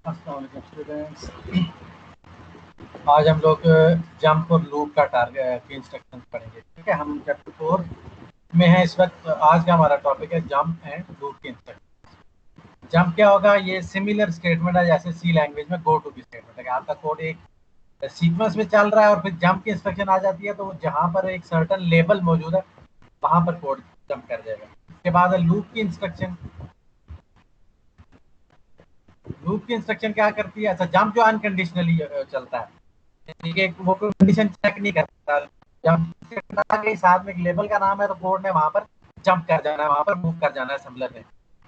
अस्सलाम वालेकुम स्टूडेंट्स। आज हम लोग जंप और लूप का टारगेट की इंस्ट्रक्शन पढ़ेंगे। ठीक है, हम चैप्टर 4 में हैं इस वक्त। आज का हमारा टॉपिक है जंप एंड लूप की इंस्ट्रक्शन। जंप क्या होगा? ये सिमिलर स्टेटमेंट है जैसे सी लैंग्वेज में गो टू की स्टेटमेंट है कि आपका कोड एक सीक्वेंस में चल रहा है और फिर जंप की इंस्ट्रक्शन आ जाती है, तो जहाँ पर एक सर्टन लेबल मौजूद है वहाँ पर कोड जंप कर जाएगा। उसके बाद है लूप की इंस्ट्रक्शन। लूप की इंस्ट्रक्शन क्या करती है? अच्छा, जंप जो अनकंडीशनली चलता है, ठीक है, वो कोई कंडीशन चेक नहीं करता। जब के साथ में एक लेबल का नाम है तो कोड ने वहां पर जंप कर जाना है, वहां पर मूव कर जाना है असेंबलर ने।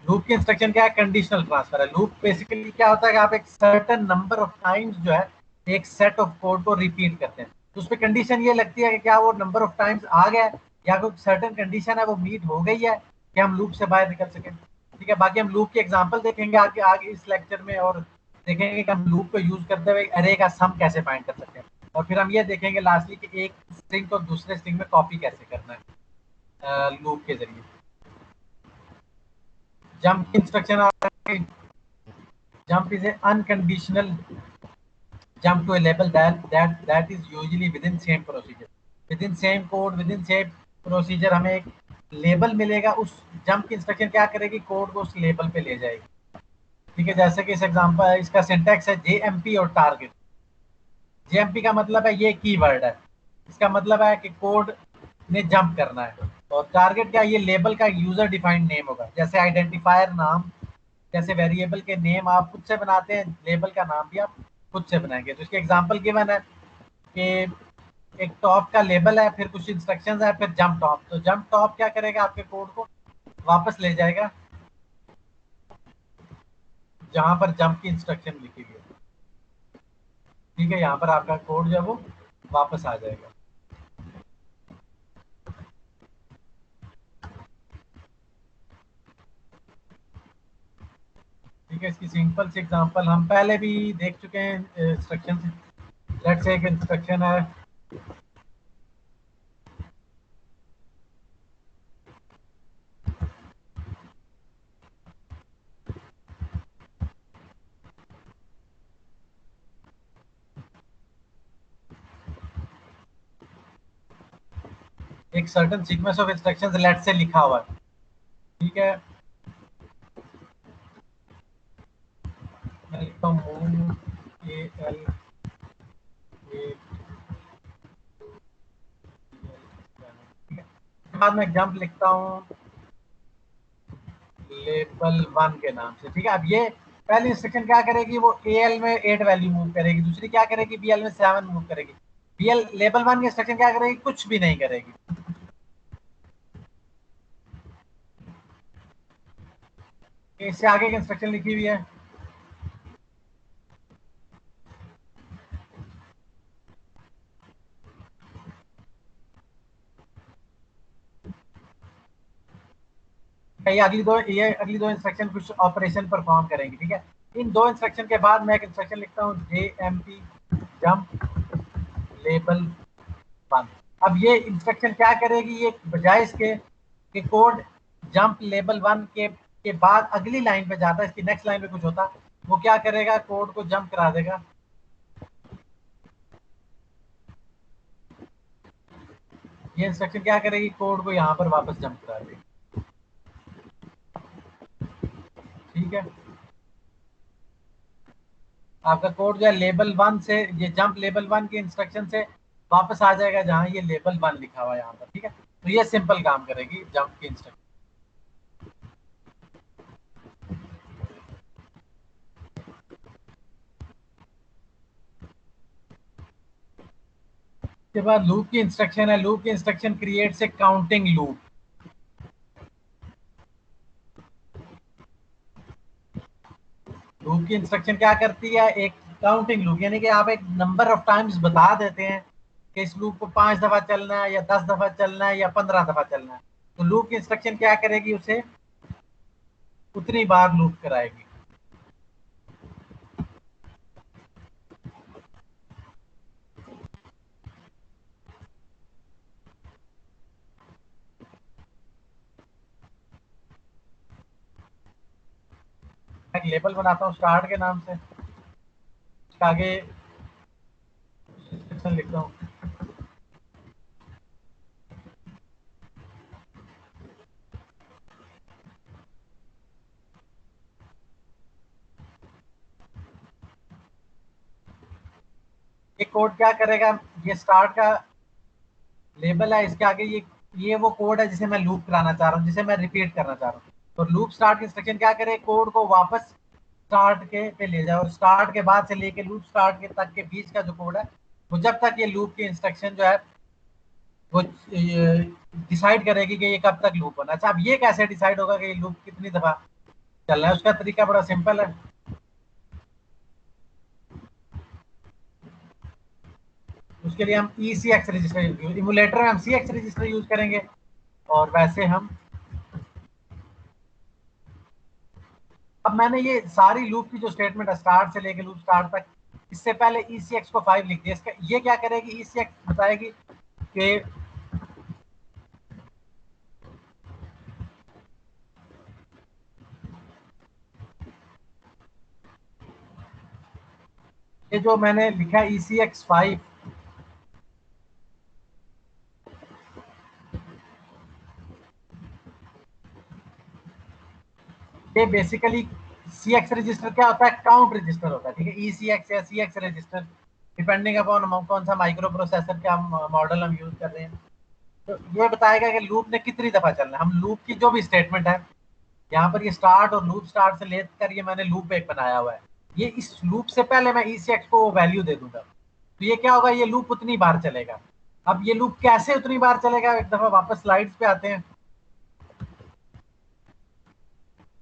लूप की इंस्ट्रक्शन क्या है? कंडीशनल ट्रांसफर है। लूप बेसिकली क्या होता है कि आप एक सर्टेन नंबर ऑफ टाइम्स जो है एक सेट ऑफ कोड को रिपीट करते हैं, तो उस पर कंडीशन ये लगती है कि क्या वो नंबर ऑफ टाइम्स आ गया है या कोई सर्टेन कंडीशन है वो मीट हो गई है कि हम लूप से बाहर निकल सकें। ठीक है, बाकी हम लूप के एग्जाम्पल देखेंगे आगे आगे इस लेक्चर में, और देखेंगे कि हम लूप को यूज करते हुए अरे का सम कैसे फाइंड कर सकते हैं, और फिर हम ये देखेंगे लास्टली कि एक स्ट्रिंग को दूसरे स्ट्रिंग में कॉपी कैसे करना है लूप के जरिए। जंप इंस्ट्रक्शन आ रहा है। Jump is a unconditional jump to a label that is usually within same procedure, within same code, within same procedure। हमें एक लेबल मिलेगा, उस जंप की इंस्ट्रक्शन क्या करेगी? कोड को उस लेबल पे ले जाएगी। ठीक है, जैसे कि इस एग्जांपल इसका सिंटैक्स है जेएमपी और टारगेट। जेएमपी का मतलब है ये कीवर्ड है, इसका मतलब है कि कोड ने जंप करना है। और टारगेट क्या? ये लेबल का यूजर डिफाइंड नेम होगा, जैसे आइडेंटिफायर नाम, जैसे वेरिएबल के नेम आप खुद से बनाते हैं, लेबल का नाम भी आप खुद से बनाएंगे। तो इसके एग्जांपल गिवन है कि एक टॉप का लेबल है, फिर कुछ इंस्ट्रक्शंस है, फिर जंप टॉप। तो जंप टॉप क्या करेगा? आपके कोड को वापस ले जाएगा जहां पर जंप की इंस्ट्रक्शन लिखी हुई है। ठीक है, यहाँ पर आपका कोड जो है वो वापस आ जाएगा। ठीक है, इसकी सिंपल सी एग्जांपल हम पहले भी देख चुके हैं इंस्ट्रक्शन। लेट्स से एक इंस्ट्रक्शन है, एक certain sequence of instructions let's say लिखा हुआ है। ठीक है, मैं लिखता हूँ ए एल ए, ठीक है, बाद में जंप लिखता हूँ लेबल 1 के नाम से। ठीक है, अब ये पहली इंस्ट्रक्शन क्या करेगी? वो एल में 8 वैल्यू मूव करेगी, दूसरी क्या करेगी? बीएल में 7 मूव करेगी। बीएल लेबल 1 की इंस्ट्रक्शन क्या करेगी? कुछ भी नहीं करेगी। इससे आगे की इंस्ट्रक्शन लिखी हुई है, ये अगली दो इंस्ट्रक्शन कुछ ऑपरेशन परफॉर्म करेंगी। ठीक है, इन दो इंस्ट्रक्शन के बाद मैं एक इंस्ट्रक्शन लिखता हूँ जे एम पी जंप लेबल 1। अब ये इंस्ट्रक्शन क्या करेगी? ये बजाय इसके कि कोड जंप लेबल 1 के बाद अगली लाइन पे जाता है, इसकी नेक्स्ट लाइन पे कुछ होता, वो क्या करेगा? कोड को जंप करा देगा। ये इंस्ट्रक्शन क्या करेगी? कोड को यहाँ पर वापस जंप करा देगी। ठीक है, आपका कोड जो है लेबल 1 से, ये जंप लेबल 1 की इंस्ट्रक्शन से वापस आ जाएगा जहां ये लेबल 1 लिखा हुआ है यहाँ पर। ठीक है, तो ये सिंपल काम करेगी जंप की इंस्ट्रक्शन। के बाद लूप की इंस्ट्रक्शन है। लूप की instruction creates a counting loop. Loop की इंस्ट्रक्शन क्या करती है? एक काउंटिंग लूप, यानी कि आप एक नंबर ऑफ टाइम्स बता देते हैं कि इस लूप को 5 दफा चलना है या 10 दफा चलना है या 15 दफा चलना है। तो लूप की इंस्ट्रक्शन क्या करेगी? उसे उतनी बार लूप कराएगी। एक लेबल बनाता हूँ स्टार्ट के नाम से। आगे इंस्ट्रक्शन लिखता हूँ। ये कोड क्या करेगा, ये स्टार्ट का लेबल है, इसके आगे ये वो कोड है जिसे मैं लूप कराना चाह रहा हूँ, जिसे मैं रिपीट करना चाह रहा हूँ। तो लूप स्टार्ट इंस्ट्रक्शन क्या करे, कोड को वापस स्टार्ट के पे ले जाए, और स्टार्ट के बाद से लेके लूप स्टार्ट के तक के बीच का जो कोड है, वो जब तक ये लूप की इंस्ट्रक्शन जो है वो डिसाइड करेगी कि ये कब तक लूप होना। अच्छा, अब ये कैसे डिसाइड होगा कि ये लूप कितनी दफा चल रहा है? उसका तरीका बड़ा सिंपल है। उसके लिए हम ई सी एक्स रजिस्टर, इमुलेटर में हम सी एक्स रजिस्टर यूज करेंगे, और वैसे हम, अब मैंने ये सारी लूप की जो स्टेटमेंट है स्टार्ट से लेके लूप स्टार्ट तक, इससे पहले ई सी एक्स को 5 लिख दिया। इसका ये क्या करेगी, ई सी एक्स बताएगी कि ये जो मैंने लिखा है ई सी एक्स 5, ये बेसिकली सी एक्स रजिस्टर क्या होता है, काउंट रजिस्टर होता है, ठीक है। ई सी एक्स या सी एक्स रजिस्टर डिपेंडिंग अपॉन कौन सा माइक्रो प्रोसेसर का मॉडल हम यूज कर रहे हैं। तो ये बताएगा कि लूप ने कितनी दफा चलना है। हम लूप की जो भी स्टेटमेंट है, यहाँ पर ये स्टार्ट और लूप स्टार्ट से लेकर ये मैंने लूप एक बनाया हुआ है, ये इस लूप से पहले मैं ई सी एक्स को वैल्यू दे दूंगा, तो ये क्या होगा, ये लूप उतनी बार चलेगा। अब ये लूप कैसे उतनी बार चलेगा, एक दफा वापस स्लाइड्स पे आते हैं।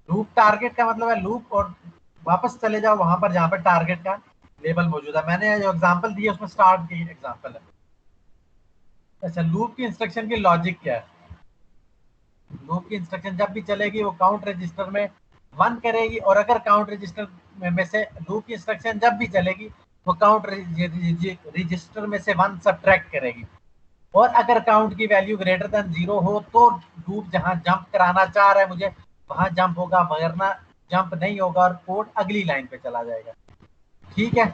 लूप टारगेट का मतलब है लूप, और वापस चले जाओ वहां पर जहां पर टारगेट का लेबल मौजूद है। मैंने जो एग्जांपल दिया उसमें स्टार्ट की एग्जांपल है। अच्छा, लूप की इंस्ट्रक्शन की लॉजिक क्या है? लूप की इंस्ट्रक्शन जब भी चलेगी वो काउंट रजिस्टर में 1 करेगी, और अगर काउंट रजिस्टर में से लूप की इंस्ट्रक्शन जब भी चलेगी वो काउंट रजिस्टर में से 1 सब्ट्रैक्ट करेगी, और अगर काउंट की वैल्यू ग्रेटर देन 0 हो तो लूप जहां जंप कराना चाह रहा है मुझे वहां जंप होगा, वरना जंप नहीं होगा और कोड अगली लाइन पे चला जाएगा। ठीक है।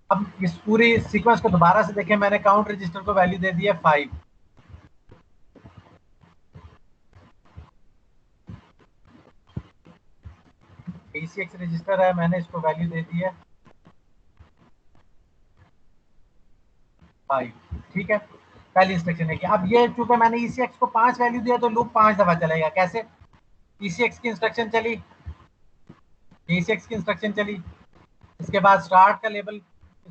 अब इस पूरी सीक्वेंस को दोबारा से देखें, मैंने काउंट रजिस्टर को वैल्यू दे दी है 5, ECX रजिस्टर है, मैंने इसको वैल्यू दे दी है 5। ठीक है, पहली इंस्ट्रक्शन है कि अब ये चूंकि मैंने ECX को 5 वैल्यू दिया तो लूप 5 दफा चलेगा। कैसे? ECX की इंस्ट्रक्शन चली, ECX की इंस्ट्रक्शन चली, इसके बाद स्टार्ट का लेबल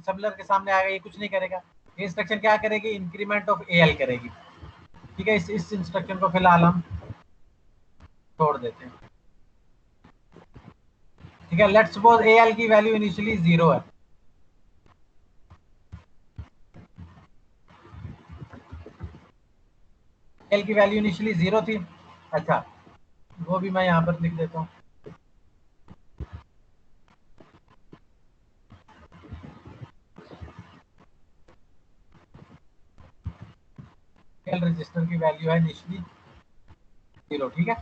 सबलर के सामने आएगा, ये कुछ नहीं करेगा। ये इंस्ट्रक्शन क्या करेगी, इंक्रीमेंट ऑफ AL करेगी। ठीक है, इस इंस्ट्रक्शन को फिलहाल हम छोड़ देते हैं। ठीक है, लेट्स सपोज AL की वैल्यू इनिशियली 0 है। एल की वैल्यू इनिशियली 0 थी। अच्छा, वो भी मैं यहाँ पर लिख देता हूँ। एल रजिस्टर की वैल्यू है इनिशियली 0। ठीक है,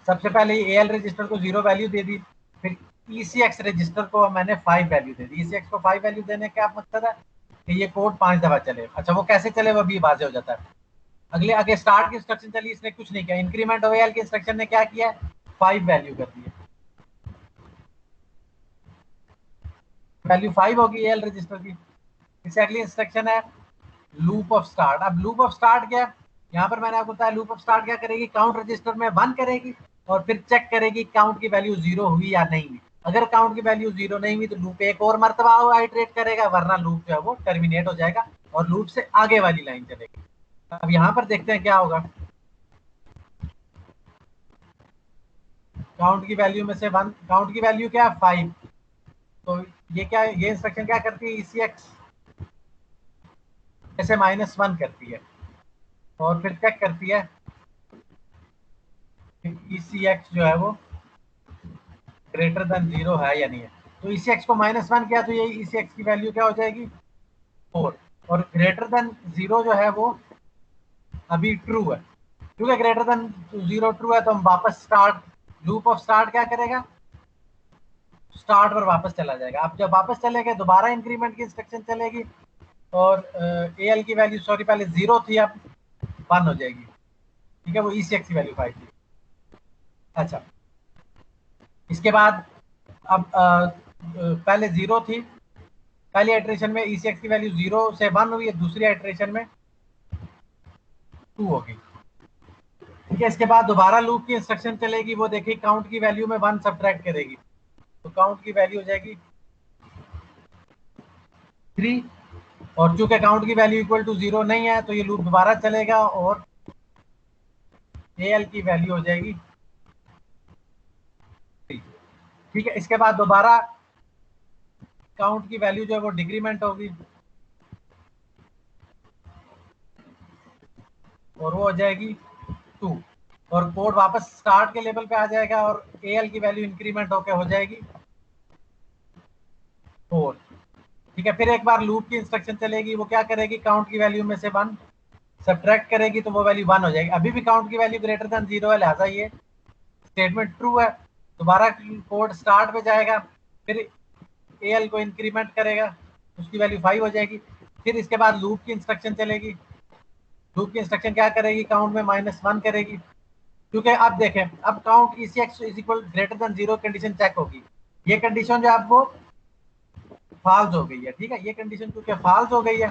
सबसे पहले एल रजिस्टर को 0 वैल्यू दे दी, फिर ECX रजिस्टर को मैंने 5 वैल्यू दे दी। ECX को 5 वैल्यू देने का मकसद है कि ये कोड 5 दफा चले। अच्छा, वो कैसे चले वो भी वाजे हो जाता है। अगले आगे स्टार्ट की इंस्ट्रक्शन चली, इसने कुछ नहीं किया। इंक्रीमेंट ऑफ एल की इंस्ट्रक्शन ने क्या किया, 5 वैल्यू कर दी है, वैल्यू 5 होगी एल रजिस्टर की। इससे अगली इंस्ट्रक्शन है लूप ऑफ स्टार्ट। अब लूप ऑफ स्टार्ट क्या है, यहाँ पर मैंने आपको बताया लूप ऑफ स्टार्ट क्या करेगी, काउंट रजिस्टर में 1 करेगी और फिर चेक करेगी काउंट की वैल्यू 0 हुई या नहीं हुई। अगर काउंट की वैल्यू 0 नहीं हुई तो लूप एक और मरतबा आइटरेट करेगा, वरना लूप जो है वो टर्मिनेट हो जाएगा और लूप से आगे वाली लाइन चलेगी। अब यहाँ पर देखते हैं क्या होगा। काउंट की वैल्यू में से 1, काउंट की वैल्यू क्या है 5, तो ये क्या, ये इंस्ट्रक्शन क्या करती है, ECX ऐसे -1 करती है और फिर चेक करती है ECX जो है वो ग्रेटर देन 0 है या नहीं है। तो ECX को -1 किया तो ये ECX की वैल्यू क्या हो जाएगी 4। और ग्रेटर देन 0 जो है वो अभी ट्रू है। क्योंकि ग्रेटर देन 0 ट्रू है तो हम वापस स्टार्ट, लूप ऑफ स्टार्ट क्या करेगा, स्टार्ट पर वापस चला जाएगा। अब जब वापस चलेंगे दोबारा इंक्रीमेंट की इंस्ट्रक्शन चलेगी और ए एल की वैल्यू, सॉरी पहले 0 थी अब 1 हो जाएगी। ठीक है, वो ECX की वैल्यू 5 थी। अच्छा, इसके बाद अब पहले 0 थी, पहली आइट्रेशन में ECX की वैल्यू 0 से 1 हुई है, दूसरी आइट्रेशन में 2 होगी। ठीक है, इसके बाद दोबारा लूप की इंस्ट्रक्शन चलेगी, वो देखिए काउंट की वैल्यू में 1 सब्ट्रैक्ट करेगी, तो काउंट की वैल्यू हो जाएगी 3। और चूंकि काउंट की वैल्यू इक्वल टू 0 नहीं है तो ये लूप दोबारा चलेगा और AL की वैल्यू हो जाएगी 3। ठीक है, इसके बाद दोबारा काउंट की वैल्यू जो है वो डिक्रीमेंट होगी और वो हो जाएगी 2, और कोड वापस स्टार्ट के लेवल पे आ जाएगा और AL की वैल्यू इंक्रीमेंट होकर हो जाएगी 4। ठीक है, फिर एक बार लूप की इंस्ट्रक्शन चलेगी, वो क्या करेगी, काउंट की वैल्यू में से 1 सब्ट्रैक्ट करेगी तो वो वैल्यू 1 हो जाएगी। अभी भी काउंट की वैल्यू ग्रेटर देन 0 है, लिहाजा ये स्टेटमेंट ट्रू है। दोबारा कोड स्टार्ट पे जाएगा, फिर AL को इंक्रीमेंट करेगा, उसकी वैल्यू 5 हो जाएगी। फिर इसके बाद लूप की इंस्ट्रक्शन चलेगी, लूप की इंस्ट्रक्शन क्या करेगी, काउंट में -1 करेगी। क्योंकि अब देखें, अब count ECX is equal greater than 0 condition check होगी, ये कंडीशन जो है अब वो फॉल्स हो गई है। ठीक है, ये कंडीशन क्योंकि फॉल्स हो गई है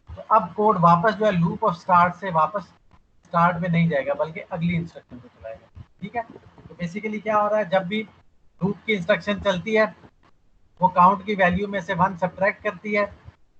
तो अब कोड वापस जो है लूप ऑफ स्टार्ट से वापस स्टार्ट में नहीं जाएगा बल्कि अगली इंस्ट्रक्शन पे चलाएगा। ठीक है, तो बेसिकली क्या हो रहा है, जब भी लूप की इंस्ट्रक्शन चलती है वो काउंट की वैल्यू में से 1 सब्ट्रैक्ट करती है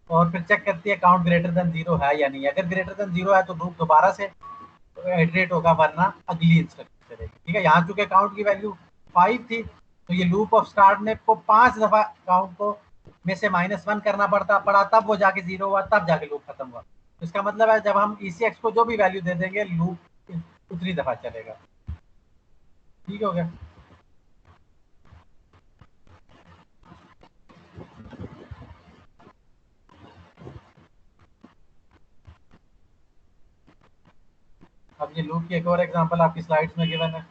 और फिर चेक करती है काउंट ग्रेटर देन 0 है या नहीं। अगर ग्रेटर देन 0 है तो लूप दोबारा से इटरेट होगा, वरना अगली इंस्ट्रक्शन चलेगी। ठीक है, यहाँ चूंकि काउंट की वैल्यू 5 थी तो ये लूप ऑफ स्टार्ट ने को 5 दफा काउंट को में से -1 करना पड़ा, तब वो जाके 0 हुआ, तब जाके लूप खत्म हुआ। तो इसका मतलब है जब हम ECX को जो भी वैल्यू दे देंगे लूप उतनी दफा चलेगा। ठीक हो गया। अब ये लूप की एक और एग्जांपल आपकी स्लाइड्स में गिवन है।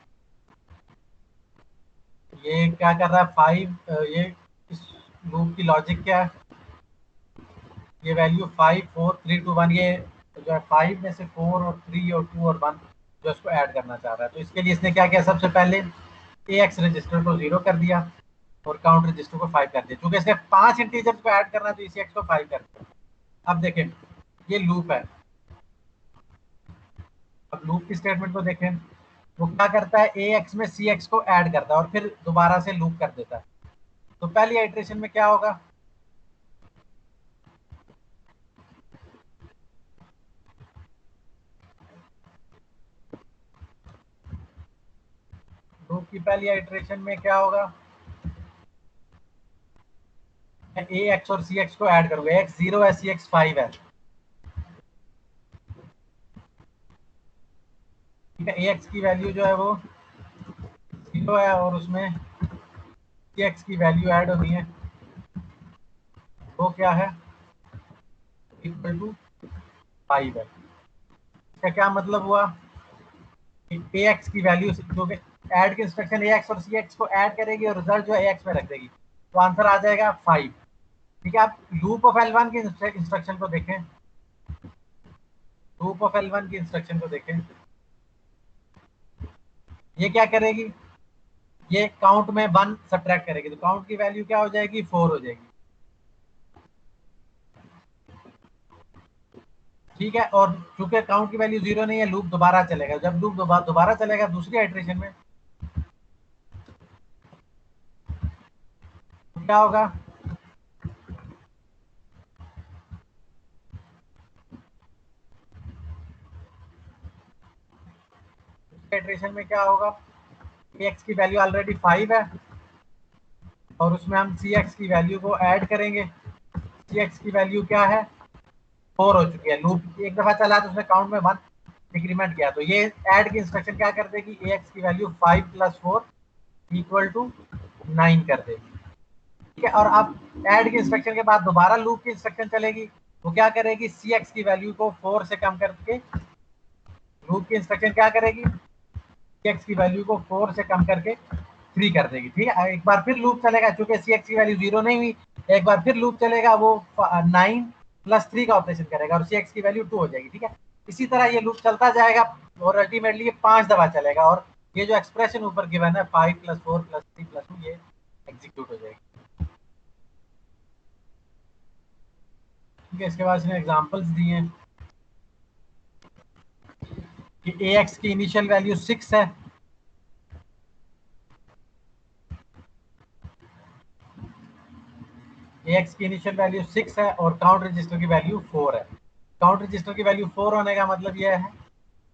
ये क्या कर रहा है, 5, ये इस लूप की लॉजिक क्या है, ये वैल्यू 5 4 3 2 1, ये जो है 5 में से 4 और 3 और 2 और 1 जो इसको ऐड करना चाह रहा है। तो इसके लिए इसने क्या किया, सबसे पहले AX रजिस्टर को 0 कर दिया और काउंट रजिस्टर को 5 कर दिया। क्योंकि इसने 5 इंटीजर्स को ऐड करना है तो ECX को 5 कर दिया। अब देखें, ये लूप है, अब लूप की स्टेटमेंट को देखें, वो क्या करता है, AX में CX को ऐड करता है और फिर दोबारा से लूप कर देता है। तो पहली आइट्रेशन में क्या होगा, लूप की पहली आइट्रेशन में क्या होगा, AX और CX को ऐड करूंगा, AX 0 है, CX 5 है। ठीक है, AX की वैल्यू जो है वो 0 है और उसमें CX की वैल्यू ऐड होनी है, वो क्या है, इक्वल टू 5 है। इसका क्या मतलब हुआ, AX की वैल्यू जो कि ऐड की इंस्ट्रक्शन AX और CX को ऐड करेगी और रिजल्ट जो है AX में रख देगी, तो आंसर आ जाएगा 5। ठीक है, आप लूप ऑफ L1 की इंस्ट्रक्शन को देखें, लूप ऑफ L1 की इंस्ट्रक्शन को देखें, ये क्या करेगी, ये काउंट में 1 सब्ट्रैक्ट करेगी तो काउंट की वैल्यू क्या हो जाएगी, 4 हो जाएगी। ठीक है, और चूंकि काउंट की वैल्यू 0 नहीं है, लूप दोबारा चलेगा। जब लूप दोबारा चलेगा दूसरी आइट्रेशन में तो क्या होगा, आइट्रेशन में क्या होगा, AX की वैल्यू ऑलरेडी 5 है और उसमें हम CX की वैल्यू को ऐड करेंगे। CX की वैल्यू क्या है, 4 हो चुकी है, लूप एक दफा चला तो उसने काउंट में 1 डिक्रीमेंट किया, तो ये ऐड की इंस्ट्रक्शन क्या कर देगी, AX की वैल्यू 5 + 4 इक्वल टू 9 कर देगी। ठीक है, और अब ऐड की इंस्ट्रक्शन के बाद दोबारा लूप की इंस्ट्रक्शन चलेगी, वो क्या करेगी, सी एक्स की वैल्यू को 4 से कम करके, लूप की इंस्ट्रक्शन क्या करेगी, सी एक्स की वैल्यू को 4 से कम करके 3 कर देगी। ठीक है, एक बार फिर लूप चलेगा, चूंकि सी एक्स की वैल्यू 0 नहीं हुई, एक बार फिर लूप चलेगा, वो 9 प्लस 3 का ऑपरेशन करेगा और सी एक्स की वैल्यू 2 हो जाएगी। ठीक है, इसी तरह ये लूप चलता जाएगा और अल्टीमेटली ये 5 दफा चलेगा और ये जो एक्सप्रेशन ऊपर गिवन है 5 + 4 + 3 + 2 ये एग्जीक्यूट हो जाएगी। ठीक है, इसके बाद इसने एग्जांपल्स दिए हैं कि ए एक्स की इनिशियल वैल्यू 6 है, ए एक्स की इनिशियल वैल्यू 6 है और काउंट रजिस्टर की वैल्यू 4 है। काउंट रजिस्टर की वैल्यू 4 होने का मतलब यह है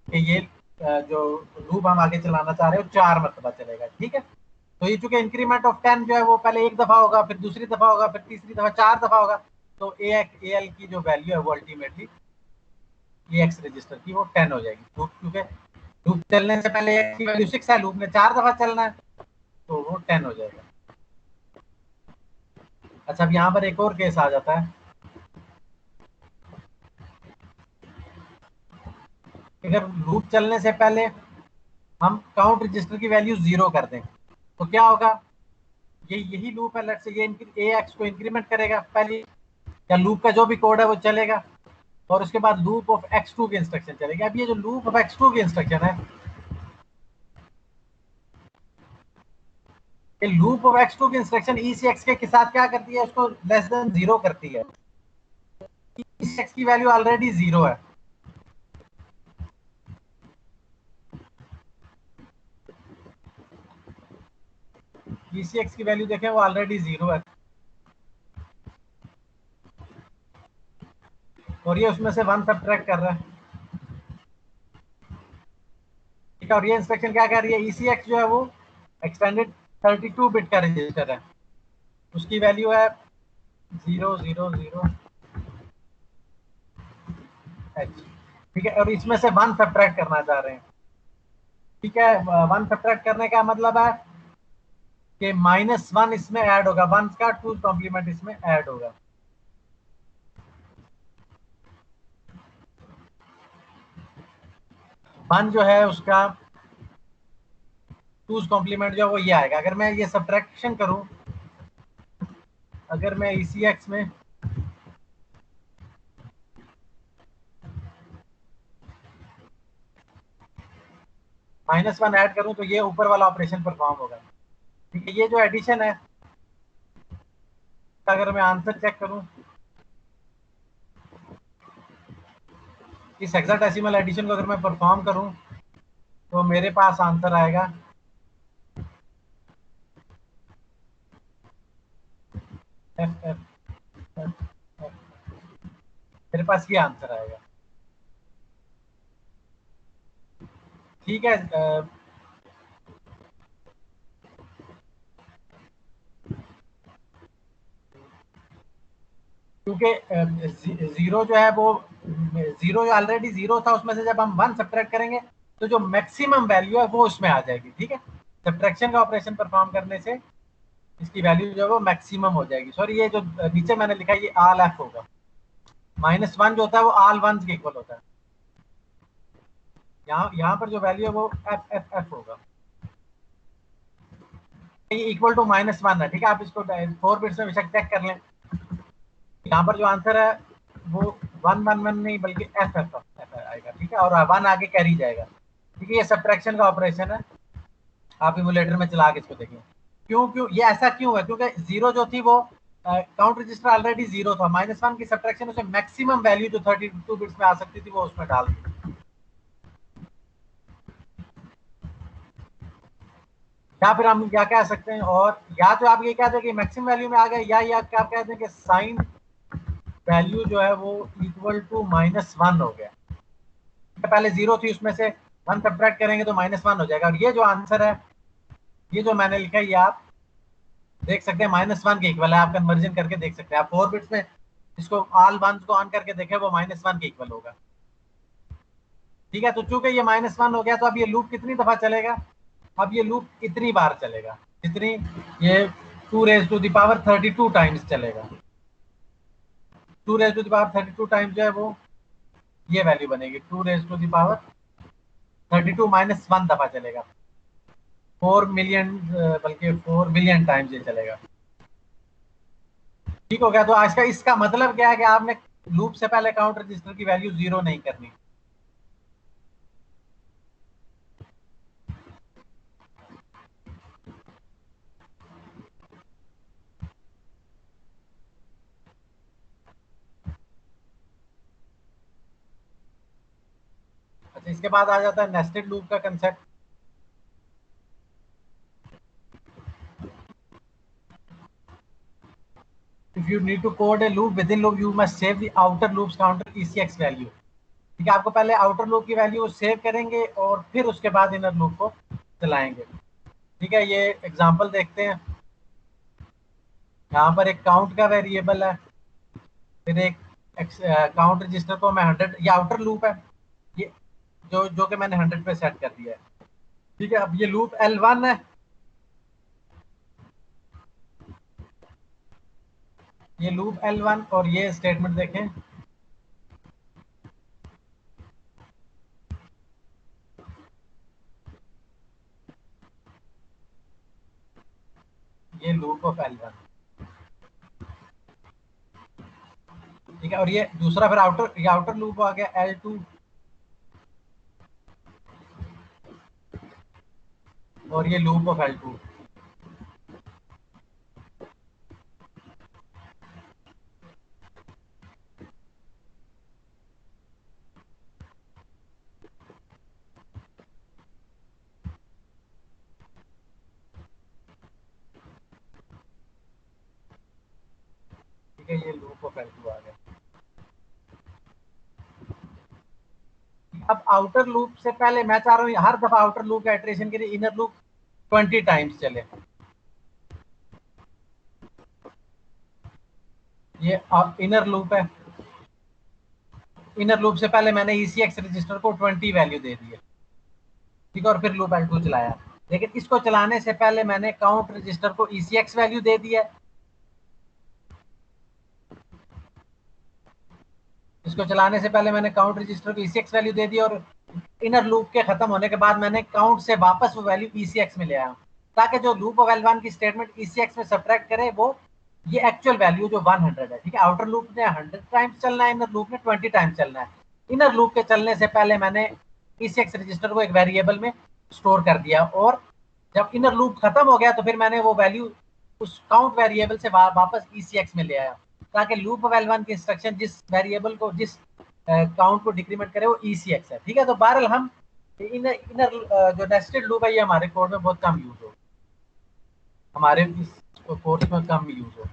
कि ये जो लूप हम आगे चलाना चाह रहे हो 4 मरतबा चलेगा। ठीक है, तो ये चूंकि इंक्रीमेंट ऑफ 10 जो है वो पहले एक दफा होगा, फिर दूसरी दफा होगा, फिर तीसरी दफा, 4 दफा होगा, तो ए एल की जो वैल्यू है वो अल्टीमेटली ए एक्स रजिस्टर की वो 10 हो जाएगी। क्योंकि लूप चलने से पहले एक्स की वैल्यू 6 है, लूप ने 4 दफा चलना है तो वो 10 हो जाएगा। अच्छा, अब यहाँ पर एक और केस आ जाता है, अगर लूप चलने से पहले हम काउंट रजिस्टर की वैल्यू 0 कर दें तो क्या होगा, ये यही लूप है, लेट्स से ये ए एक्स को इंक्रीमेंट करेगा पहले, या लूप का जो भी कोड है वो चलेगा और उसके बाद लूप ऑफ x2 की इंस्ट्रक्शन चलेगी। अब ये जो लूप ऑफ x2 की इंस्ट्रक्शन है, ये लूप ऑफ x2 की इंस्ट्रक्शन ई सी एक्स के साथ क्या करती है, उसको लेस देन 0 करती है। ई सी एक्स की वैल्यू ऑलरेडी 0 है, ई सी एक्स की वैल्यू देखें वो ऑलरेडी 0 है और ये उसमें से 1 सब्ट्रैक्ट कर रहा है। ठीक है, और ये इंस्ट्रक्शन क्या कर रही है, ई सी एक्स जो है वो एक्सटेंडेड 32 बिट का रजिस्टर है, उसकी वैल्यू है 000 एच। ठीक है, और इसमें से 1 सब्ट्रैक्ट करना चाह रहे हैं। ठीक है, 1 सब्ट्रैक्ट करने का मतलब है कि -1 इसमें ऐड होगा, 1 का 2 कॉम्प्लीमेंट इसमें ऐड होगा। वन जो है उसका 2 कॉम्प्लीमेंट जो है वो ये आएगा। अगर मैं ये सब्ट्रैक्शन करूं, अगर मैं ECX में -1 ऐड करूं तो ये ऊपर वाला ऑपरेशन परफॉर्म होगा। ठीक है, ये जो एडिशन है, अगर मैं आंसर चेक करूं, इस हेक्साडेसिमल एडिशन को अगर मैं परफॉर्म करूं तो मेरे पास आंसर आएगा एफ एफ एफ एफ, मेरे पास ये आंसर आएगा। ठीक है, क्योंकि जीरो जो है वो, जीरो जो ऑलरेडी 0 था उसमें से जब हम 1 सब्ट्रैक्ट करेंगे तो जो मैक्सिमम वैल्यू है वो उसमें आ जाएगी। ठीक है, सब्ट्रैक्शन का ऑपरेशन परफॉर्म करने से इसकी वैल्यू जो है वो मैक्सिमम हो जाएगी। सॉरी, ये जो नीचे मैंने लिखा है ये आल एफ होगा, -1 जो होता है वो आल वन के इक्वल होता है। यहाँ पर जो वैल्यू है वो एफ एफ एफ होगा, ये इक्वल टू -1 है। ठीक है, आप इसको 4 बिट्स में बेशक चेक कर लें, यहाँ पर जो आंसर है वो 111 नहीं बल्कि एफ एफ एफ आएगा। ठीक है, और 1 आगे कैरी जाएगा। ठीक है, ये सब्ट्रैक्शन का ऑपरेशन है, आप इमुलेटर में चला के इसको देखें। क्यों क्यों ये ऐसा क्यों है, क्योंकि 0 जो थी वो काउंट रजिस्टर ऑलरेडी 0 था, -1 की सब्ट्रैक्शन उसे मैक्सिमम वैल्यू जो 32 बिट्स में आ सकती थी वो उसमें डाल दी। या फिर हम क्या कह सकते हैं, और या तो आप ये कह दें कि मैक्सिमम वैल्यू में आ गए, या क्या कह दें कि साइन वैल्यू जो है वो इक्वल टू -1 हो गया। पहले 0 थी उसमें से 1 सब्ट्रैक्ट करेंगे तो -1 हो जाएगा। और ये जो आंसर है, ये जो मैंने लिखा है, ये आप देख सकते हैं -1 के इक्वल है। आप कन्वर्जन करके देख सकते हैं, आप 4 बिट्स में इसको ऑल वंस को ऑन करके देखें वो -1 के इक्वल होगा। ठीक है, तो चूंकि ये -1 हो गया तो अब ये लूप कितनी दफा चलेगा, अब ये लूप इतनी बार चलेगा जितनी, ये 2 raised to the power 32 times चलेगा। 2 raise to the power 32 times जो है वो ये वैल्यू बनेगी 2 raise to the power 32 minus 1 दफा चलेगा, 4 मिलियन बल्कि 4 बिलियन टाइम्स ये चलेगा। ठीक हो गया। तो आज का इसका मतलब क्या है कि आपने लूप से पहले काउंट रजिस्टर की वैल्यू 0 नहीं करनी। अच्छा, इसके बाद आ जाता है नेस्टेड लूप का concept. If you need to code a loop within loop you must save the outer loop's counter ECX value. ठीक है, आपको पहले आउटर लूप की वैल्यू सेव करेंगे और फिर उसके बाद इनर लूप को चलाएंगे। ठीक है, ये एग्जांपल देखते हैं। यहाँ पर एक काउंट का वेरिएबल है, फिर एक काउंट रजिस्टर को मैं 100, ये आउटर लूप है, ये जो कि मैंने 100 पे सेट कर दिया है। ठीक है, अब ये लूप L1 है, ये लूप L1 और ये स्टेटमेंट देखें। ये लूप ऑफ L1। ठीक है, और ये दूसरा फिर ये आउटर लूप आ गया L2 और ये लूप ऑफ L2। ठीक है, ये लूप ऑफ L2 आ गया। अब आउटर लूप से पहले मैं चाह रहा हूँ हर दफा आउटर लूप का इटरेशन के लिए इनर लूप 20 टाइम्स चले। ये इनर लूप है, इनर लूप से पहले मैंने ECX रजिस्टर को 20 वैल्यू दे दी है। ठीक है, और फिर लूप L2 चलाया, लेकिन इसको चलाने से पहले मैंने काउंट रजिस्टर को ECX वैल्यू दे दी है। इसको चलाने से पहले मैंने काउंट रजिस्टर को ECX वैल्यू दे दी और इनर लूप के खत्म होने के बाद मैंने काउंट से वापस वो वैल्यू ECX में ले आया, ताकि जो लूप ऑफ L1 की स्टेटमेंट ECX में सब्ट्रैक्ट करे वो ये एक्चुअल वैल्यू जो 100 है। ठीक है, आउटर लूप ने 100 टाइम्स चलना है, इनर लूप ने 20 टाइम्स चलना है। इनर लूप के चलने से पहले मैंने ECX रजिस्टर को एक वेरिएबल में स्टोर कर दिया और जब इनर लूप खत्म हो गया तो फिर मैंने वो वैल्यू उस काउंट वेरिएबल से वापस ECX में ले आया, ताकि लूप ऑफ L1 की इंस्ट्रक्शन जिस वेरिएबल को जिस काउंट को डिक्रीमेंट करे वो ECX है। ठीक है, तो बहरहाल हम इनर जो नेस्टेड लूप है ये हमारे कोड में बहुत कम यूज हो, हमारे इस कोर्स में कम यूज हो।